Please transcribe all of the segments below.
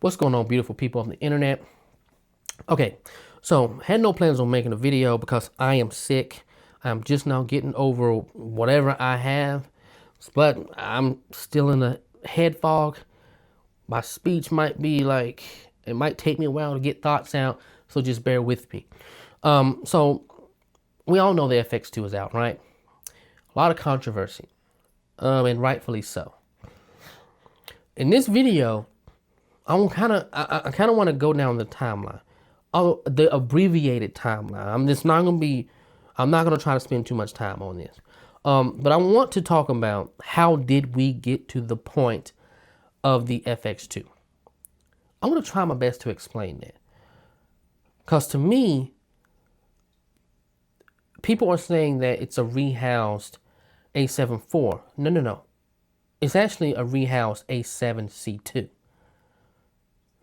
What's going on, beautiful people on the internet? Okay, so had no plans on making a video because I am sick. I'm just now getting over whatever I have, but I'm still in a head fog. My speech might be like, it might take me a while to get thoughts out, so just bear with me. So we all know the FX2 is out, right? A lot of controversy, and rightfully so. In this video, I kind of want to go down the timeline, the abbreviated timeline. I'm not gonna try to spend too much time on this, but I want to talk about how did we get to the point of the FX2. I'm gonna try my best to explain that, because to me, people are saying that it's a rehoused A7 IV. No. It's actually a rehoused A7C2.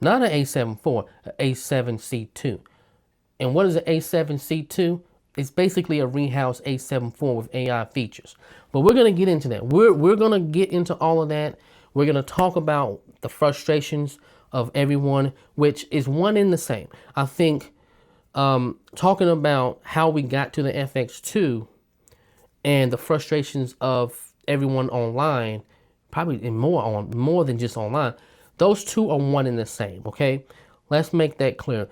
Not an A7 IV, an A7C2. And what is an A7C2? It's basically a rehoused A7 IV with AI features. But we're going to get into that. We're going to get into all of that. We're going to talk about the frustrations of everyone, which is one in the same. I think talking about how we got to the FX2 and the frustrations of everyone online, probably more than just online, those two are one and the same, okay? Let's make that clear.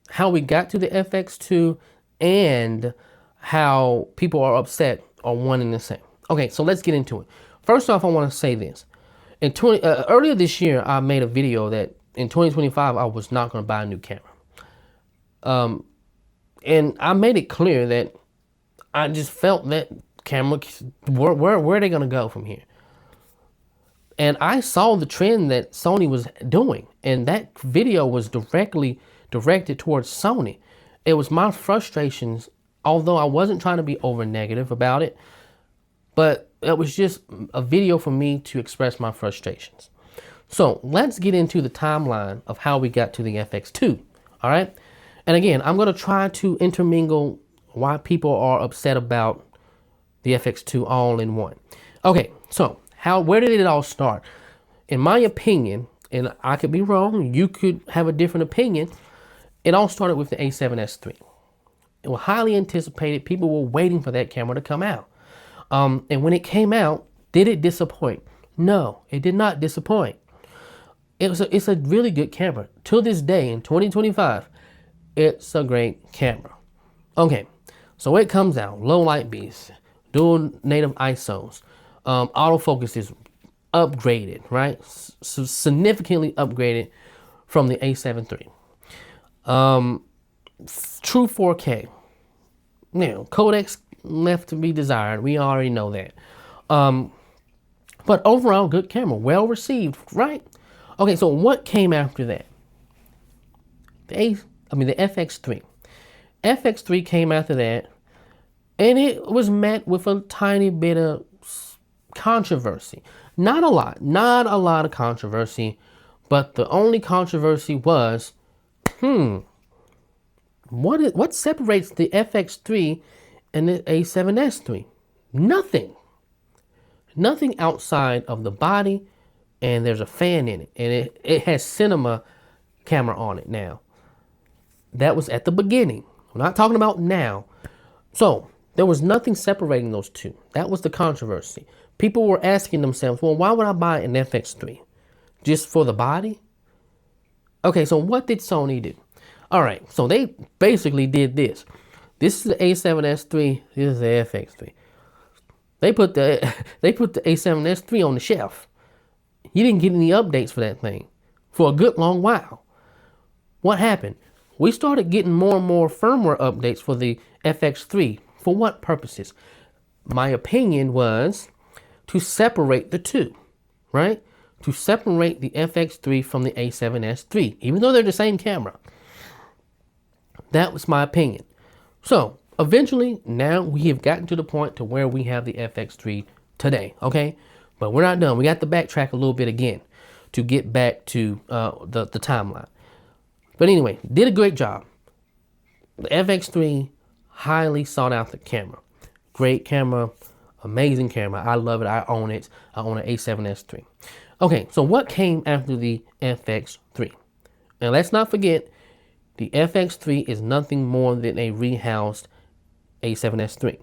How we got to the FX2 and how people are upset are one and the same. Okay, so let's get into it. First off, I want to say this. Earlier this year, I made a video that in 2025, I was not going to buy a new camera. And I made it clear that I just felt that cameras, where are they going to go from here? And I saw the trend that Sony was doing, and that video was directly directed towards Sony. It was my frustrations, although I wasn't trying to be over negative about it, but it was just a video for me to express my frustrations. So let's get into the timeline of how we got to the FX2, all right? And again, I'm going to try to intermingle why people are upset about the FX2 all in one. Okay, so where did it all start? In my opinion, and I could be wrong, you could have a different opinion, it all started with the A7S III. It was highly anticipated. People were waiting for that camera to come out. And when it came out, did it disappoint? No, it did not disappoint. It's a really good camera. To this day, in 2025, it's a great camera. Okay, so it comes out, low light beast, dual native ISOs. Autofocus is upgraded, right? So significantly upgraded from the A7 III. True 4K. Now, codecs left to be desired. We already know that. But overall, good camera. Well received, right? Okay, so what came after that? The FX3. FX3 came after that, and it was met with a tiny bit of controversy. Not a lot of controversy, but the only controversy was, what separates the FX3 and the A7S III? Nothing outside of the body, and there's a fan in it, and it has cinema camera on it now. That was at the beginning. I'm not talking about now. So there was nothing separating those two. That was the controversy. People were asking themselves, well, why would I buy an FX3? Just for the body? Okay, so what did Sony do? All right, so they basically did this. This is the A7S III. This is the FX3. They put the A7S III on the shelf. You didn't get any updates for that thing for a good long while. What happened? We started getting more and more firmware updates for the FX3. For what purposes? My opinion was to separate the two, right? To separate the FX3 from the A7S III, even though they're the same camera. That was my opinion. So eventually, now we have gotten to the point to where we have the FX3 today, okay? But we're not done. We got to backtrack a little bit again to get back to the timeline. But anyway, did a great job. The FX3, highly sought out the camera. Great camera, amazing camera. I love it. I own it. I own an A7S III. Okay, so what came after the FX3? And let's not forget, the FX3 is nothing more than a rehoused A7S III.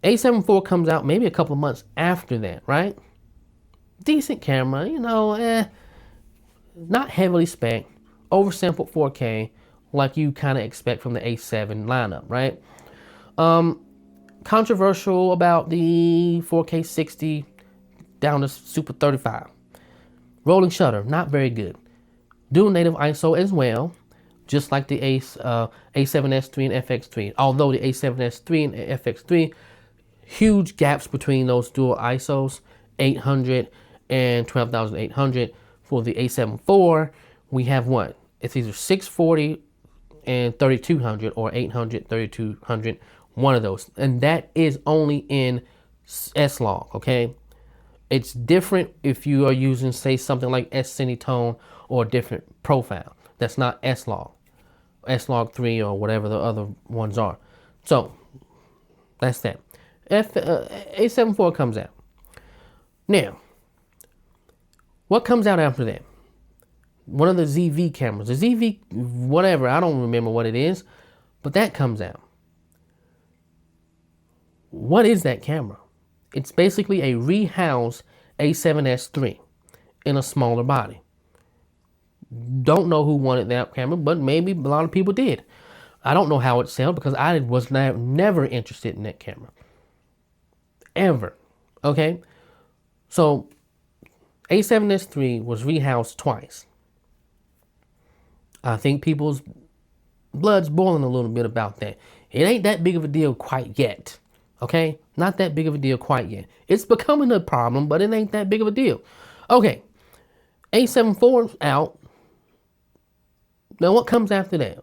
A7 IV comes out maybe a couple of months after that, right? Decent camera, not heavily spec, oversampled 4K, like you kind of expect from the A7 lineup, right? Controversial about the 4K 60 down to Super 35. Rolling shutter, not very good. Dual native ISO as well, just like the A7S III and FX3. Although the A7S III and FX3, huge gaps between those dual ISOs, 800 and 12,800. For the A7 IV, we have what? It's either 640 and 3200 or 800, 3200, one of those. And that is only in S-Log, okay? It's different if you are using, say, something like S-Cinetone or a different profile. That's not S-Log, S-Log 3 or whatever the other ones are. So, that's that. A7 IV comes out. Now, what comes out after that? One of the ZV cameras. The ZV, whatever, I don't remember what it is, but that comes out. What is that camera? It's basically a rehoused A7S III in a smaller body. Don't know who wanted that camera, but maybe a lot of people did. I don't know how it sold because I was never interested in that camera. Ever. Okay? So, A7S III was rehoused twice. I think people's blood's boiling a little bit about that. It ain't that big of a deal quite yet. Okay? Not that big of a deal quite yet. It's becoming a problem, but it ain't that big of a deal. Okay. A7 IV's out. Now what comes after that?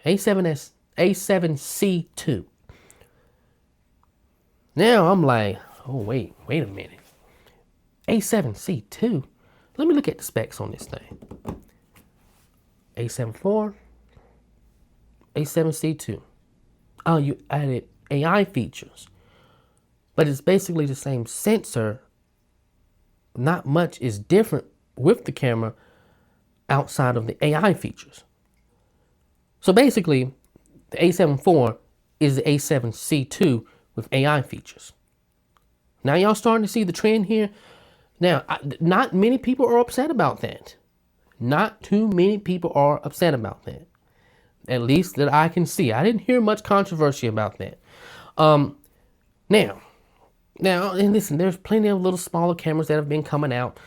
A7C2. Now I'm like, oh wait a minute. A7C2? Let me look at the specs on this thing. A7 IV, A7C2. Oh, you added AI features. But it's basically the same sensor. Not much is different with the camera outside of the AI features. So basically, the A7 IV is the A7C2 with AI features. Now y'all starting to see the trend here. Now, not many people are upset about that. Not too many people are upset about that. At least that I can see. I didn't hear much controversy about that. Now, and listen, there's plenty of little smaller cameras that have been coming out.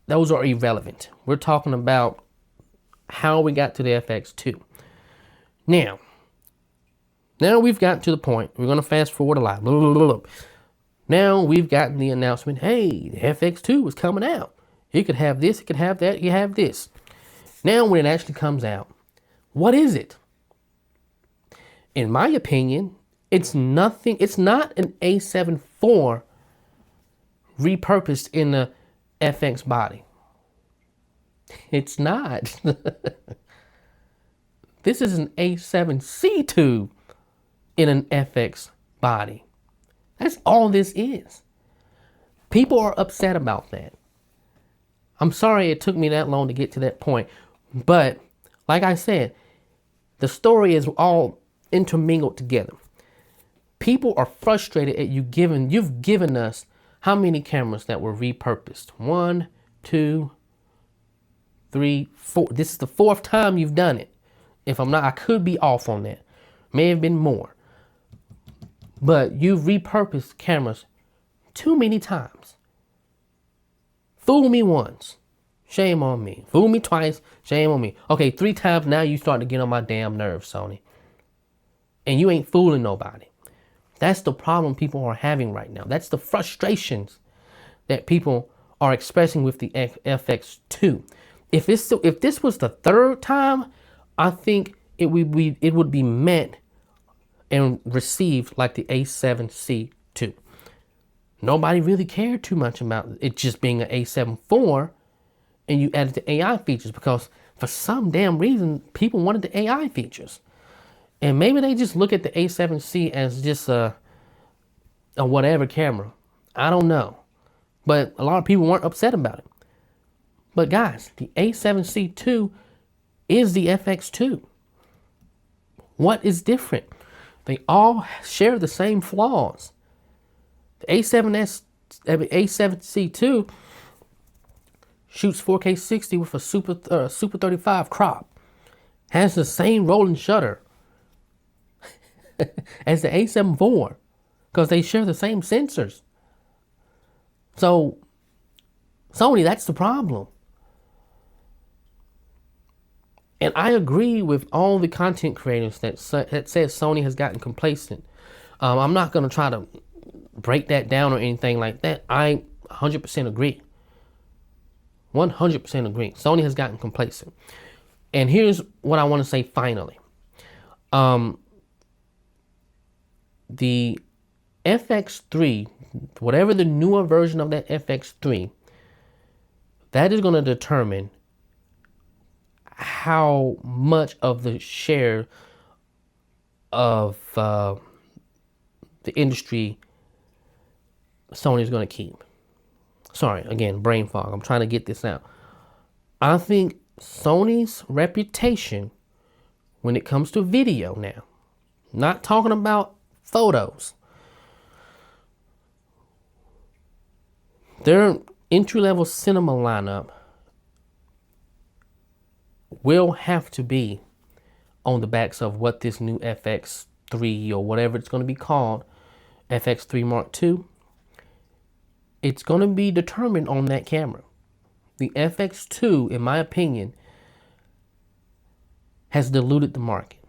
Those are irrelevant. We're talking about how we got to the FX2. Now we've gotten to the point. We're going to fast forward a lot. Now we've gotten the announcement, hey, the FX2 is coming out. You could have this, you could have that, you have this. Now when it actually comes out, what is it? In my opinion, it's nothing. It's not an A7 IV repurposed in the FX body. It's not. This is an A7C2 in an FX body. That's all this is. People are upset about that. I'm sorry it took me that long to get to that point. But like I said, the story is all intermingled together. People are frustrated at you've given us how many cameras that were repurposed? 1, 2, 3, 4. This is the 4th time you've done it. If I'm not, I could be off on that. May have been more. But you've repurposed cameras too many times. Fool me once, shame on me. Fool me twice, shame on me. Okay, 3 times now you start to get on my damn nerves, Sony. And you ain't fooling nobody. That's the problem people are having right now. That's the frustrations that people are expressing with the FX2. If this was the 3rd time, I think it would be met and received like the A7C2. Nobody really cared too much about it just being an A7 IV, and you added the AI features because for some damn reason people wanted the AI features. And maybe they just look at the A7C as just a whatever camera. I don't know. But a lot of people weren't upset about it. But guys, the A7C2 is the FX2. What is different? They all share the same flaws. The A7C2 shoots 4K 60 with a Super 35 crop. Has the same rolling shutter as the A7 IV because they share the same sensors. So, Sony, that's the problem. And I agree with all the content creators that says Sony has gotten complacent. I'm not going to try to break that down or anything like that. I 100% agree. 100% agree. Sony has gotten complacent. And here's what I want to say finally. The FX3, whatever the newer version of that FX3, that is going to determine how much of the share of the industry Sony is going to keep. Sorry, again, brain fog. I'm trying to get this out. I think Sony's reputation when it comes to video now, not talking about photos, their entry-level cinema lineup will have to be on the backs of what this new FX3 or whatever it's going to be called, FX3 Mark II, it's going to be determined on that camera. The FX2, in my opinion, has diluted the market,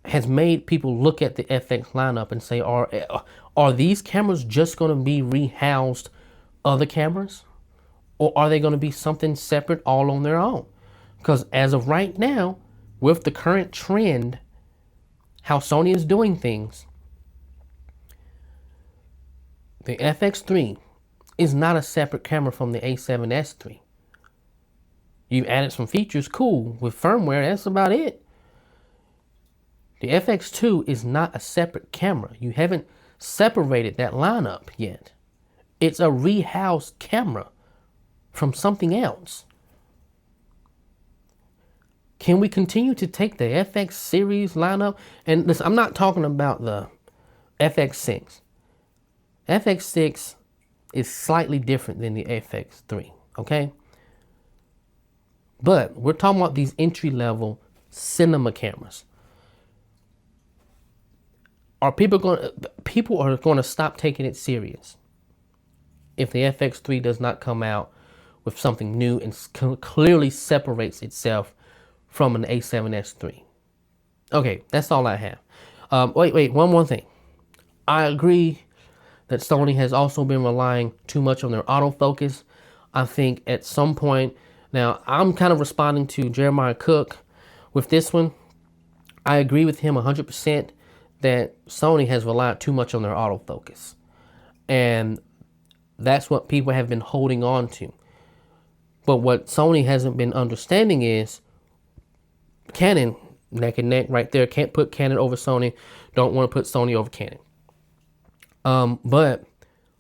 has made people look at the FX lineup and say, are these cameras just going to be rehoused other cameras? Or are they going to be something separate all on their own? Because as of right now, with the current trend, how Sony is doing things, the FX3 is not a separate camera from the A7S III. You've added some features, cool. With firmware, that's about it. The FX2 is not a separate camera. You haven't separated that lineup yet. It's a rehoused camera from something else. Can we continue to take the FX series lineup? And listen, I'm not talking about the FX6. FX6 is slightly different than the FX3, okay? But we're talking about these entry-level cinema cameras. People are going to stop taking it serious if the FX3 does not come out with something new and clearly separates itself from an A7S III. Okay, that's all I have. Wait, one more thing. I agree that Sony has also been relying too much on their autofocus. I think at some point, now I'm kind of responding to Jeremiah Cook with this one. I agree with him 100% that Sony has relied too much on their autofocus. And that's what people have been holding on to. But what Sony hasn't been understanding is Canon, neck and neck right there. Can't put Canon over Sony. Don't want to put Sony over Canon. But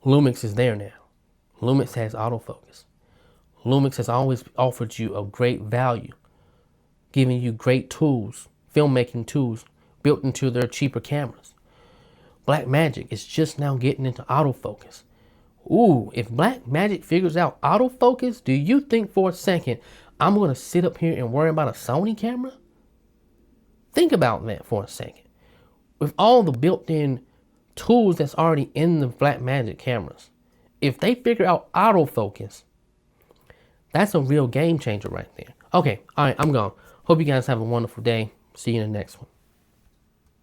Lumix is there now. Lumix has autofocus. Lumix has always offered you a great value, giving you great tools, filmmaking tools built into their cheaper cameras. Blackmagic is just now getting into autofocus. Ooh, if Blackmagic figures out autofocus, do you think for a second I'm going to sit up here and worry about a Sony camera? Think about that for a second. With all the built-in tools that's already in the Blackmagic cameras, if they figure out autofocus, that's a real game changer right there. Okay, all right, I'm gone. Hope you guys have a wonderful day. See you in the next one.